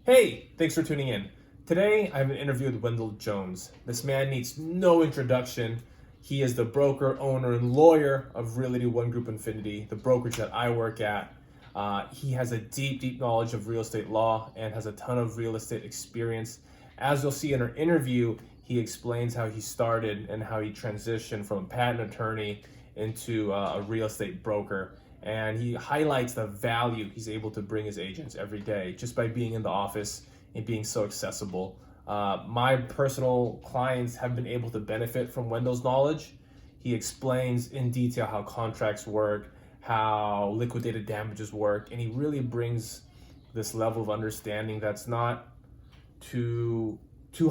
Hey, thanks for tuning in. Today, I have an interview with Wendell Jones. This man needs no introduction. He is the broker, owner, and lawyer of Realty ONE Group Infinity, the brokerage that I work at. He has a deep knowledge of real estate law and has a ton of real estate experience. As you'll see in our interview, he explains how he started and how he transitioned from a patent attorney into a real estate broker. And he highlights the value he's able to bring his agents every day just by being in the office and being so accessible. My personal clients have been able to benefit from Wendell's knowledge. He explains in detail how contracts work, how liquidated damages work, and he really brings this level of understanding that's not too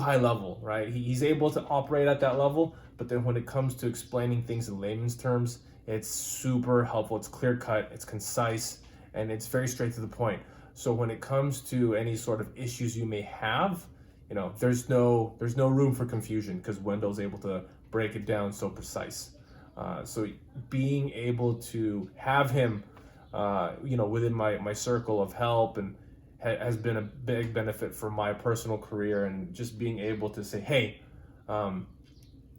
high level, right? He's able to operate at that level, but then when it comes to explaining things in layman's terms, it's super helpful. It's clear cut, it's concise, and it's very straight to the point. So when it comes to any sort of issues you may have, there's no room for confusion because Wendell's able to break it down so precise. So being able to have him, within my circle of help and has been a big benefit for my personal career, and just being able to say, hey, um,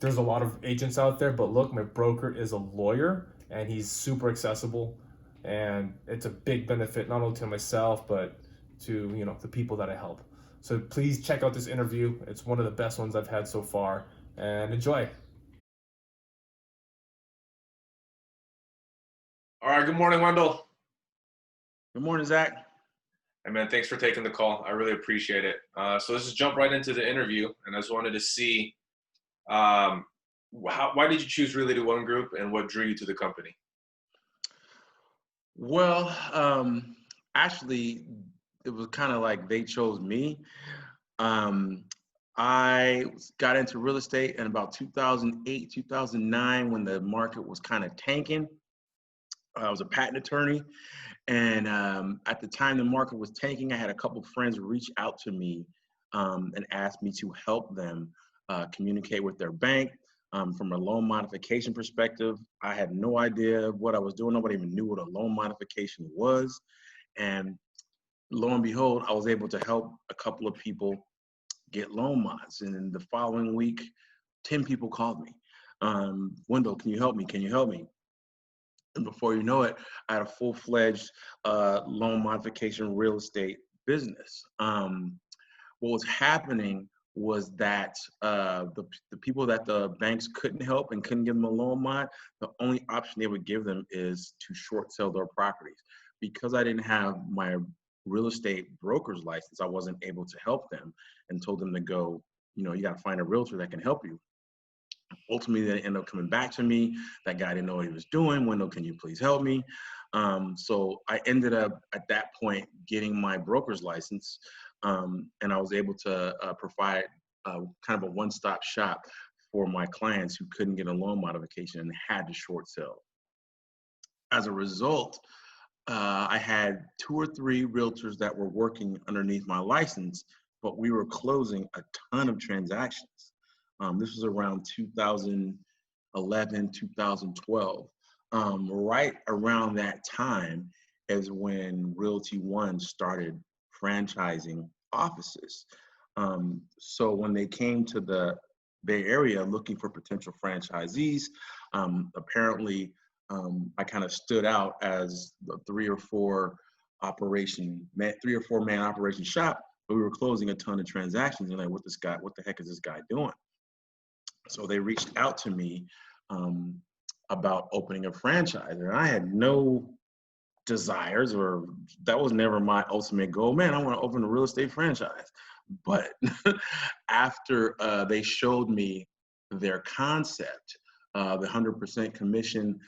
there's a lot of agents out there, but look, my broker is a lawyer and he's super accessible, and it's a big benefit not only to myself but to the people that I help. So please check out this interview. It's one of the best ones I've had so far, and enjoy. All right, good morning, Wendell. Good morning, Zach. Hey man, thanks for taking the call. I really appreciate it. So let's just jump right into the interview, and I just wanted to see, um, why did you choose Realty One Group, and what drew you to the company? Well, actually, it was kind of like they chose me. Um, I got into real estate in about 2008, 2009 when the market was kind of tanking. I was a patent attorney, and at the time the market was tanking, I had a couple of friends reach out to me and ask me to help them communicate with their bank from a loan modification perspective. I had no idea what I was doing. Nobody even knew what a loan modification was. And lo and behold, I was able to help a couple of people get loan mods. And then the following week, 10 people called me. Wendell, can you help me? Can you help me? And before you know it, I had a full-fledged loan modification real estate business. What was happening was that the people that the banks couldn't help and couldn't give them a loan mod, the only option they would give them is to short sell their properties. Because I didn't have my real estate broker's license, I wasn't able to help them and told them to go, you got to find a realtor that can help you. Ultimately, they ended up coming back to me. That guy didn't know what he was doing. Wendell, can you please help me? So I ended up at that point getting my broker's license, and I was able to provide kind of a one-stop shop for my clients who couldn't get a loan modification and had to short sell. As a result, I had two or three realtors that were working underneath my license, but we were closing a ton of transactions. This was around 2011, 2012. Right around that time is when Realty One started franchising offices. So when they came to the Bay Area looking for potential franchisees, apparently I kind of stood out as the three or four man operation shop, but we were closing a ton of transactions. And like, what the heck is this guy doing? So they reached out to me about opening a franchise, and I had no desires, or that was never my ultimate goal. Man, I want to open a real estate franchise. But after they showed me their concept, the 100% commission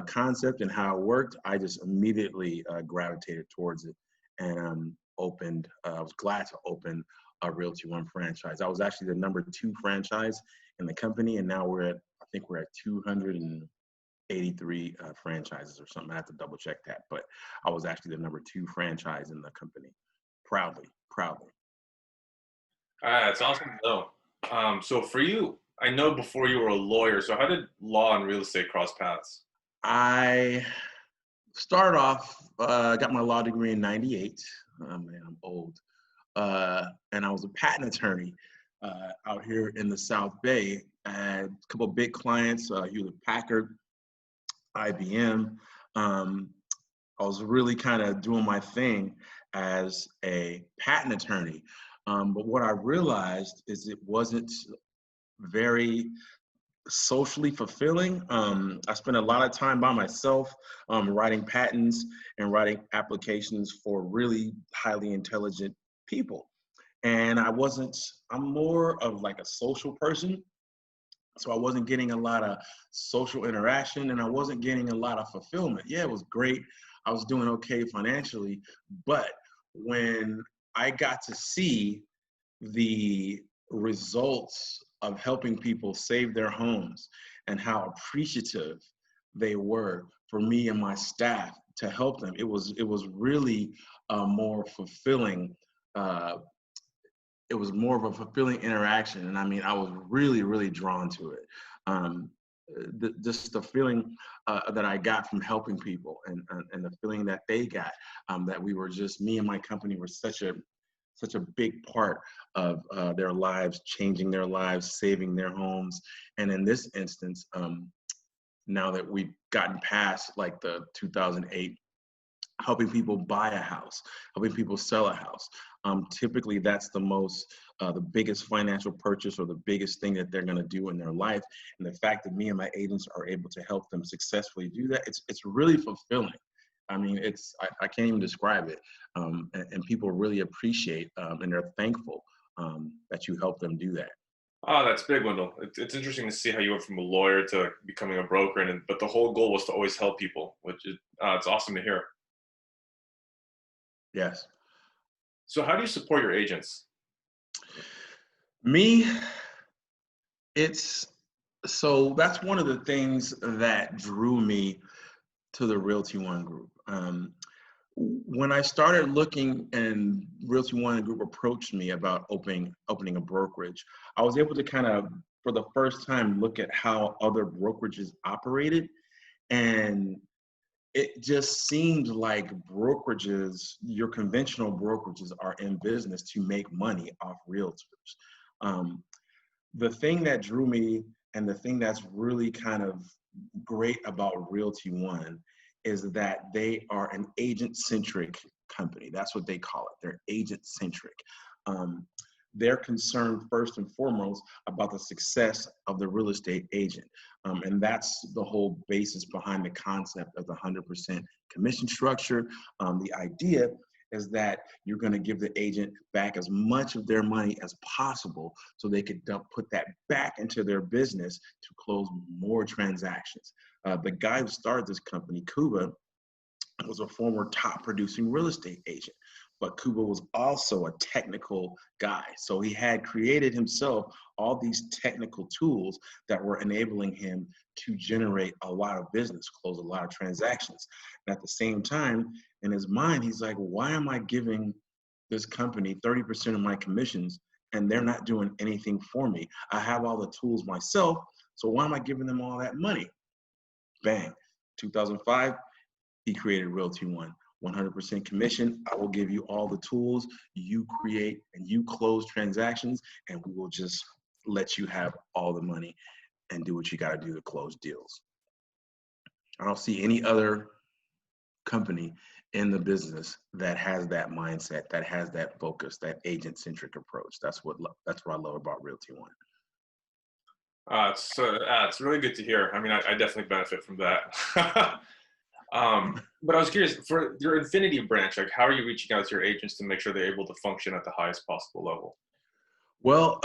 concept and how it worked, I just immediately gravitated towards it and I was glad to open a Realty One franchise. I was actually the number 2 franchise in the company, and now I think we're at 283 franchises or something. I have to double check that, but I was actually the number 2 franchise in the company. Proudly, proudly. It's awesome to know. So for you, I know before you were a lawyer, so how did law and real estate cross paths? I started off, got my law degree in '98. Man, I'm old. and I was a patent attorney out here in the South Bay. I had a couple of big clients, Hewlett Packard, IBM. Um, I was really kind of doing my thing as a patent attorney. But what I realized is it wasn't very socially fulfilling. I spent a lot of time by myself writing patents and writing applications for really highly intelligent people. And I'm more of like a social person. So I wasn't getting a lot of social interaction and I wasn't getting a lot of fulfillment. Yeah, it was great. I was doing okay financially. But when I got to see the results of helping people save their homes and how appreciative they were for me and my staff to help them, it was really more fulfilling. Uh, it was more of a fulfilling interaction, and I mean, I was really, really drawn to it. Um, just the feeling that I got from helping people, and the feeling that they got, that we were just me and my company were such a big part of their lives, changing their lives, saving their homes. And in this instance, now that we've gotten past like the 2008, helping people buy a house, helping people sell a house. Typically, that's the biggest financial purchase or the biggest thing that they're going to do in their life. And the fact that me and my agents are able to help them successfully do that, it's really fulfilling. I mean, I can't even describe it. And people really appreciate and they're thankful that you help them do that. Oh, that's big, Wendell. It's interesting to see how you went from a lawyer to becoming a broker, but the whole goal was to always help people, which is it's awesome to hear. Yes. So, how do you support your agents? Me, it's so that's one of the things that drew me to the Realty One Group. When I started looking and Realty One Group approached me about opening a brokerage, I was able to kind of, for the first time, look at how other brokerages operated. And it just seemed like brokerages, your conventional brokerages, are in business to make money off realtors. Um, the thing that drew me and the thing that's really kind of great about Realty One is that they are an agent-centric company. That's what they call it. They're agent-centric. Um, they're concerned first and foremost about the success of the real estate agent. And that's the whole basis behind the concept of the 100% commission structure. The idea is that you're going to give the agent back as much of their money as possible so they could put that back into their business to close more transactions. The guy who started this company, Kuba, was a former top producing real estate agent, but Kuba was also a technical guy. So he had created himself all these technical tools that were enabling him to generate a lot of business, close a lot of transactions. And at the same time, in his mind, he's like, why am I giving this company 30% of my commissions and they're not doing anything for me? I have all the tools myself, so why am I giving them all that money? Bang, 2005, he created Realty One. 100% commission. I will give you all the tools. You create and you close transactions, and we will just let you have all the money and do what you got to do to close deals. I don't see any other company in the business that has that mindset, that has that focus, that agent-centric approach. That's what I love about Realty One. It's really good to hear. I mean, I definitely benefit from that. But I was curious, for your Infinity branch, like how are you reaching out to your agents to make sure they're able to function at the highest possible level? Well,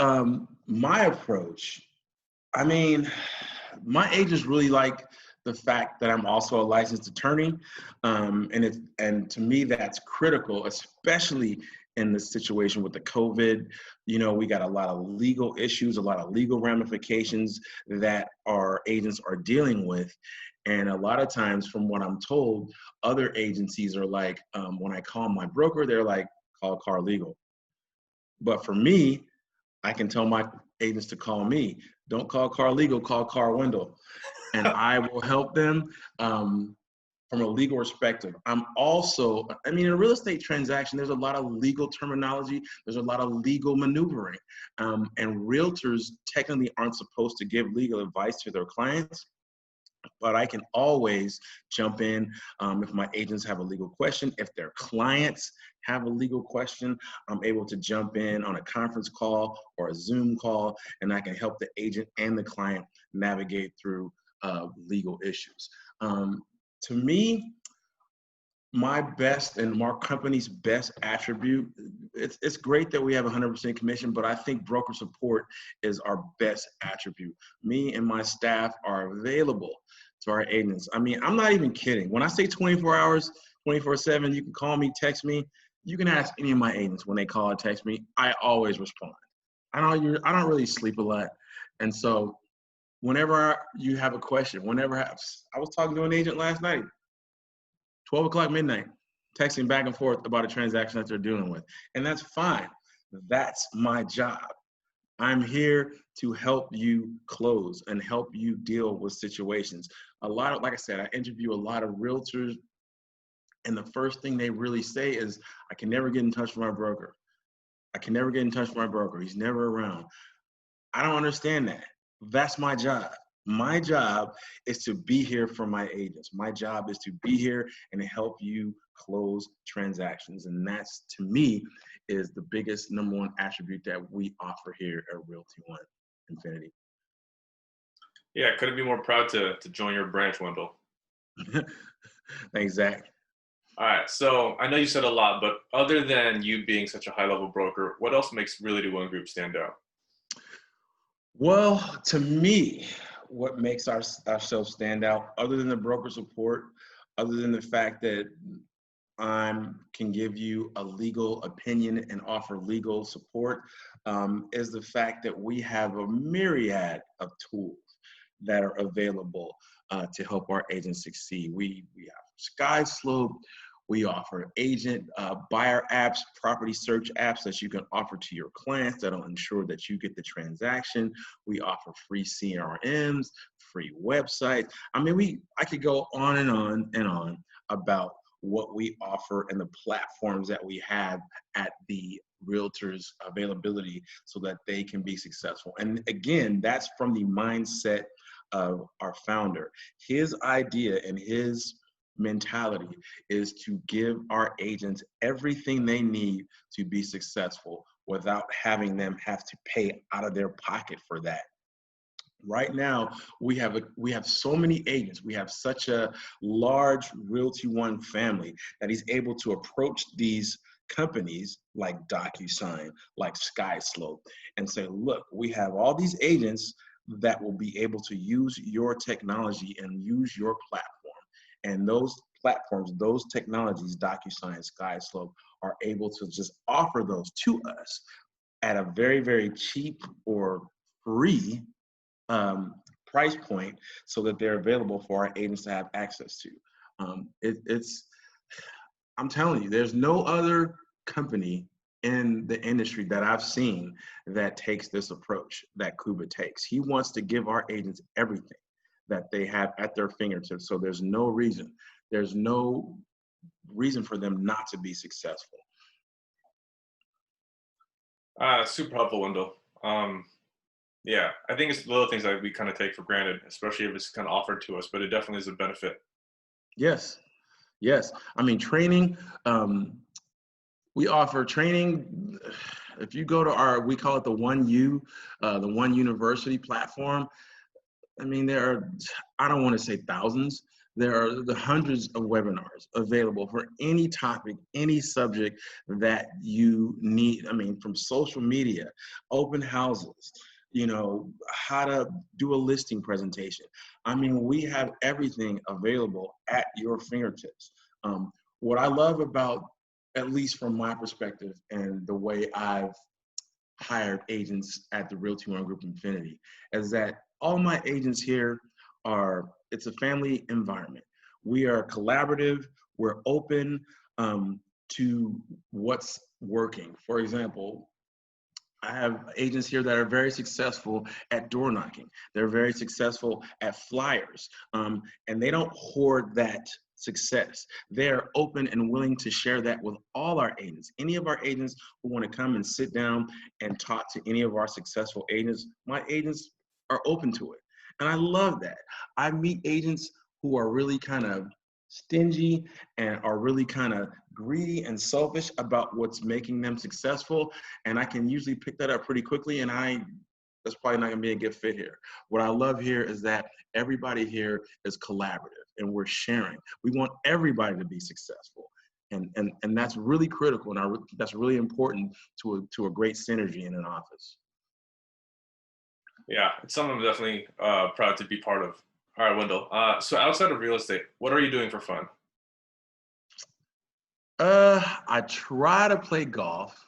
my approach, I mean, my agents really like the fact that I'm also a licensed attorney, and to me that's critical, especially in this situation with the COVID. You know, we got a lot of legal issues, a lot of legal ramifications that our agents are dealing with, and a lot of times, from what I'm told, other agencies are like, when I call my broker, they're like, call Car Legal. But for me, I can tell my agents to call me. Don't call Car Legal, call Car Wendell, and I will help them from a legal perspective, I'm also, I mean, in a real estate transaction, there's a lot of legal terminology. There's a lot of legal maneuvering. And realtors technically aren't supposed to give legal advice to their clients, but I can always jump in if my agents have a legal question. If their clients have a legal question, I'm able to jump in on a conference call or a Zoom call, and I can help the agent and the client navigate through legal issues. To me, my best and our company's best attribute, it's great that we have 100% commission, but I think broker support is our best attribute. Me and my staff are available to our agents. I mean, I'm not even kidding. When I say 24 hours, 24/7, you can call me, text me. You can ask any of my agents when they call or text me. I always respond. I don't really sleep a lot. And so whenever you have a question, I was talking to an agent last night, 12 o'clock midnight, texting back and forth about a transaction that they're dealing with. And that's fine. That's my job. I'm here to help you close and help you deal with situations. Like I said, I interview a lot of realtors, and the first thing they really say is, I can never get in touch with my broker. I can never get in touch with my broker. He's never around. I don't understand that. That's my job. My job is to be here for my agents. My job is to be here and help you close transactions. And that's, to me, is the biggest number one attribute that we offer here at Realty ONE Infinity. Yeah, couldn't be more proud to join your branch, Wendell. Thanks, Zach. All right, so I know you said a lot, but other than you being such a high-level broker, what else makes Realty ONE Group stand out? Well, to me, what makes ourselves stand out, other than the broker support, other than the fact that I can give you a legal opinion and offer legal support, is the fact that we have a myriad of tools that are available to help our agents succeed. We have SkySlope. We offer agent buyer apps, property search apps that you can offer to your clients that'll ensure that you get the transaction. We offer free CRMs, free websites. I mean, I could go on and on and on about what we offer and the platforms that we have at the realtors' availability so that they can be successful. And again, that's from the mindset of our founder. His idea and his mentality is to give our agents everything they need to be successful without having them have to pay out of their pocket for that. Right now, we have so many agents. We have such a large Realty ONE family that he's able to approach these companies like DocuSign, like SkySlope, and say, look, we have all these agents that will be able to use your technology and use your platform. And those platforms, those technologies, DocuSign, SkySlope, are able to just offer those to us at a very, very cheap or free price point so that they're available for our agents to have access to. I'm telling you, there's no other company in the industry that I've seen that takes this approach that Kuba takes. He wants to give our agents everything that they have at their fingertips. So there's no reason for them not to be successful. Super helpful, Wendell. Yeah, I think it's the little things that we kind of take for granted, especially if it's kind of offered to us, but it definitely is a benefit. Yes. I mean, training, we offer training. If you go to we call it the One the One University platform. I mean, I don't want to say thousands. There are the hundreds of webinars available for any topic, any subject that you need. I mean, from social media, open houses, how to do a listing presentation. I mean, we have everything available at your fingertips. What I love about, at least from my perspective and the way I've hired agents at the Realty ONE Group Infinity, is that all my agents here it's a family environment. We are collaborative, we're open to what's working. For example, I have agents here that are very successful at door knocking. They're very successful at flyers, and they don't hoard that success. They're open and willing to share that with all our agents. Any of our agents who want to come and sit down and talk to any of our successful agents, my agents are open to it. And I love that. I meet agents who are really kind of stingy and are really kind of greedy and selfish about what's making them successful, and I can usually pick that up pretty quickly, and that's probably not gonna be a good fit here. What I love here is that everybody here is collaborative and we're sharing. We want everybody to be successful. And that's really critical, and that's really important to a great synergy in an office. Yeah, it's something I'm definitely proud to be part of. All right, Wendell. So outside of real estate, what are you doing for fun? I try to play golf.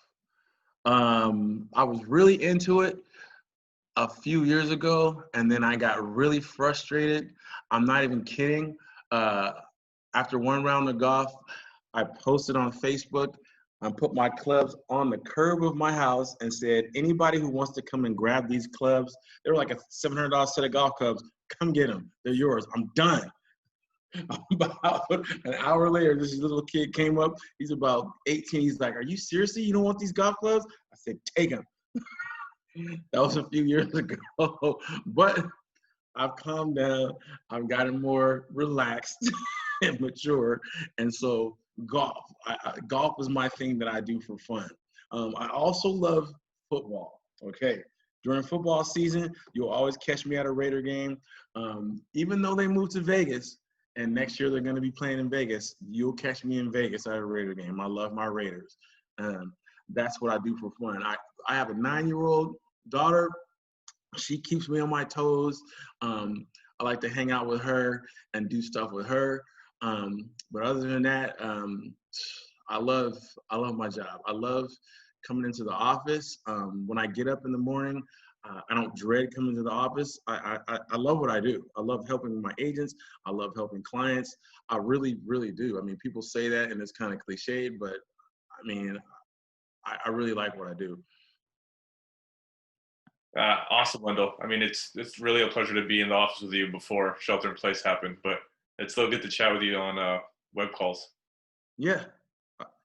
I was really into it a few years ago, and then I got really frustrated. I'm not even kidding. Uh, After one round of golf, I posted on Facebook. I put my clubs on the curb of my house and said, anybody who wants to come and grab these clubs, they were like a $700 set of golf clubs. Come get them. They're yours. I'm done. About an hour later, this little kid came up. He's about 18. He's like, "Are you seriously? You don't want these golf clubs?" I said, "Take them." That was a few years ago, but I've calmed down. I've gotten more relaxed and mature, and so golf. Golf is my thing that I do for fun. I also love football. Okay, during football season, you'll always catch me at a Raider game. Even though they moved to Vegas, and next year they're going to be playing in Vegas, you'll catch me in Vegas at a Raider game. I love my Raiders. That's what I do for fun. I have a 9-year-old daughter. She keeps me on my toes. I like to hang out with her and do stuff with her. But other than that, I love my job. I love coming into the office. When I get up in the morning, I don't dread coming to the office. I love what I do. I love helping my agents. I love helping clients. I really, really do. I mean, people say that and it's kind of cliched, but I mean, I really like what I do. Awesome, Wendell. I mean, it's really a pleasure to be in the office with you before shelter in place happened, but it's still good to chat with you on web calls. Yeah,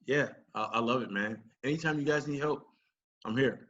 yeah, I love it, man. Anytime you guys need help, I'm here.